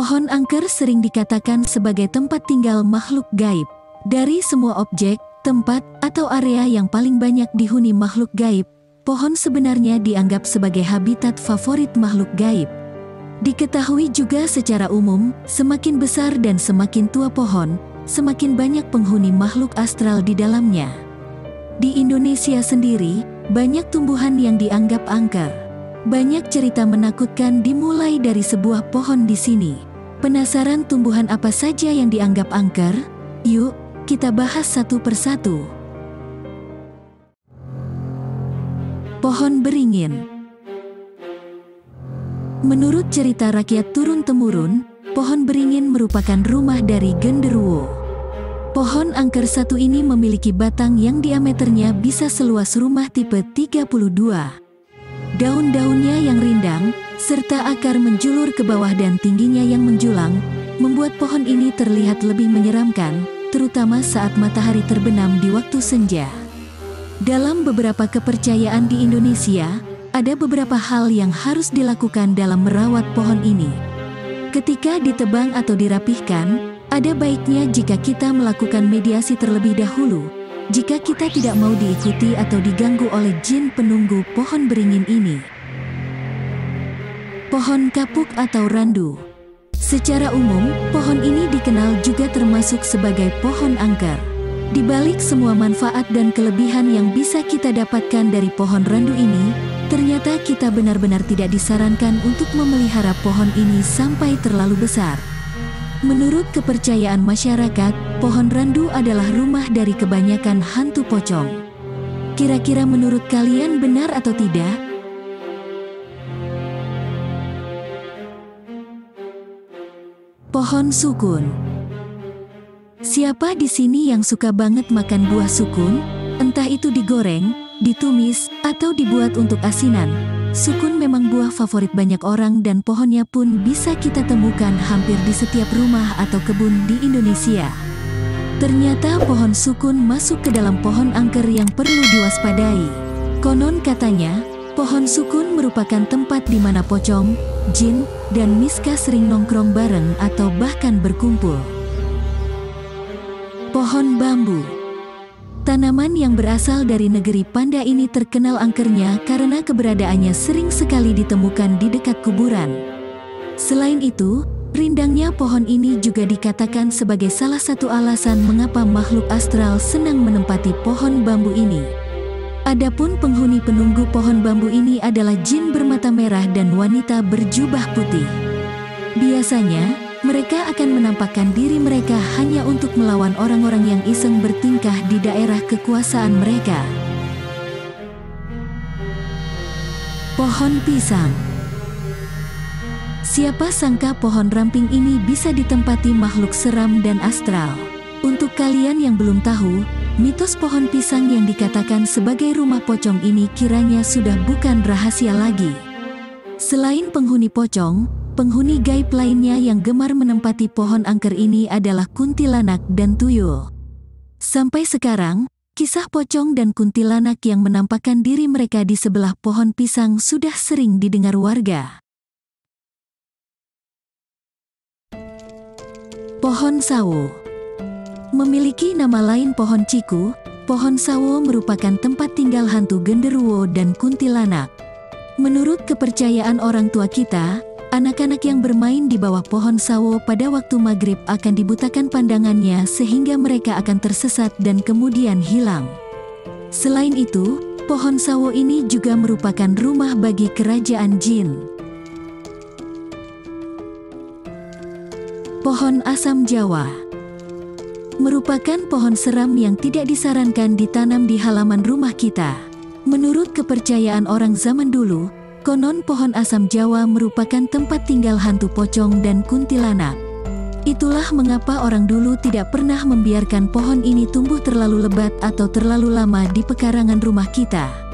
Pohon angker sering dikatakan sebagai tempat tinggal makhluk gaib. Dari semua objek, tempat, atau area yang paling banyak dihuni makhluk gaib, pohon sebenarnya dianggap sebagai habitat favorit makhluk gaib. Diketahui juga secara umum, semakin besar dan semakin tua pohon, semakin banyak penghuni makhluk astral di dalamnya. Di Indonesia sendiri, banyak tumbuhan yang dianggap angker. Banyak cerita menakutkan dimulai dari sebuah pohon di sini. Penasaran tumbuhan apa saja yang dianggap angker? Yuk, kita bahas satu persatu. Pohon beringin. Menurut cerita rakyat turun-temurun, pohon beringin merupakan rumah dari genderuwo. Pohon angker satu ini memiliki batang yang diameternya bisa seluas rumah tipe 32. Daun-daunnya yang rindang, serta akar menjulur ke bawah dan tingginya yang menjulang, membuat pohon ini terlihat lebih menyeramkan, terutama saat matahari terbenam di waktu senja. Dalam beberapa kepercayaan di Indonesia, ada beberapa hal yang harus dilakukan dalam merawat pohon ini. Ketika ditebang atau dirapihkan, ada baiknya jika kita melakukan mediasi terlebih dahulu, jika kita tidak mau diikuti atau diganggu oleh jin penunggu pohon beringin ini. Pohon kapuk atau randu. Secara umum, pohon ini dikenal juga termasuk sebagai pohon angker. Di balik semua manfaat dan kelebihan yang bisa kita dapatkan dari pohon randu ini, ternyata kita benar-benar tidak disarankan untuk memelihara pohon ini sampai terlalu besar. Menurut kepercayaan masyarakat, pohon randu adalah rumah dari kebanyakan hantu pocong. Kira-kira menurut kalian benar atau tidak? Pohon sukun. Siapa di sini yang suka banget makan buah sukun? Entah itu digoreng, ditumis, atau dibuat untuk asinan. Sukun memang buah favorit banyak orang dan pohonnya pun bisa kita temukan hampir di setiap rumah atau kebun di Indonesia. Ternyata pohon sukun masuk ke dalam pohon angker yang perlu diwaspadai. Konon katanya, pohon sukun merupakan tempat di mana pocong, jin, dan miska sering nongkrong bareng atau bahkan berkumpul. Pohon bambu. Tanaman yang berasal dari negeri Panda ini terkenal angkernya karena keberadaannya sering sekali ditemukan di dekat kuburan. Selain itu, rindangnya pohon ini juga dikatakan sebagai salah satu alasan mengapa makhluk astral senang menempati pohon bambu ini. Adapun penghuni penunggu pohon bambu ini adalah jin bermata merah dan wanita berjubah putih. Biasanya, mereka akan menampakkan diri mereka hanya untuk melawan orang-orang yang iseng bertingkah di daerah kekuasaan mereka. Pohon pisang. Siapa sangka pohon ramping ini bisa ditempati makhluk seram dan astral. Untuk kalian yang belum tahu, mitos pohon pisang yang dikatakan sebagai rumah pocong ini kiranya sudah bukan rahasia lagi. Selain penghuni pocong, penghuni gaib lainnya yang gemar menempati pohon angker ini adalah kuntilanak dan tuyul. Sampai sekarang, kisah pocong dan kuntilanak yang menampakkan diri mereka di sebelah pohon pisang sudah sering didengar warga. Pohon sawo. Memiliki nama lain pohon ciku, pohon sawo merupakan tempat tinggal hantu genderuwo dan kuntilanak. Menurut kepercayaan orang tua kita, anak-anak yang bermain di bawah pohon sawo pada waktu maghrib akan dibutakan pandangannya sehingga mereka akan tersesat dan kemudian hilang. Selain itu, pohon sawo ini juga merupakan rumah bagi kerajaan jin. Pohon asam Jawa. Merupakan pohon seram yang tidak disarankan ditanam di halaman rumah kita. Menurut kepercayaan orang zaman dulu, konon pohon asam Jawa merupakan tempat tinggal hantu pocong dan kuntilanak. Itulah mengapa orang dulu tidak pernah membiarkan pohon ini tumbuh terlalu lebat atau terlalu lama di pekarangan rumah kita.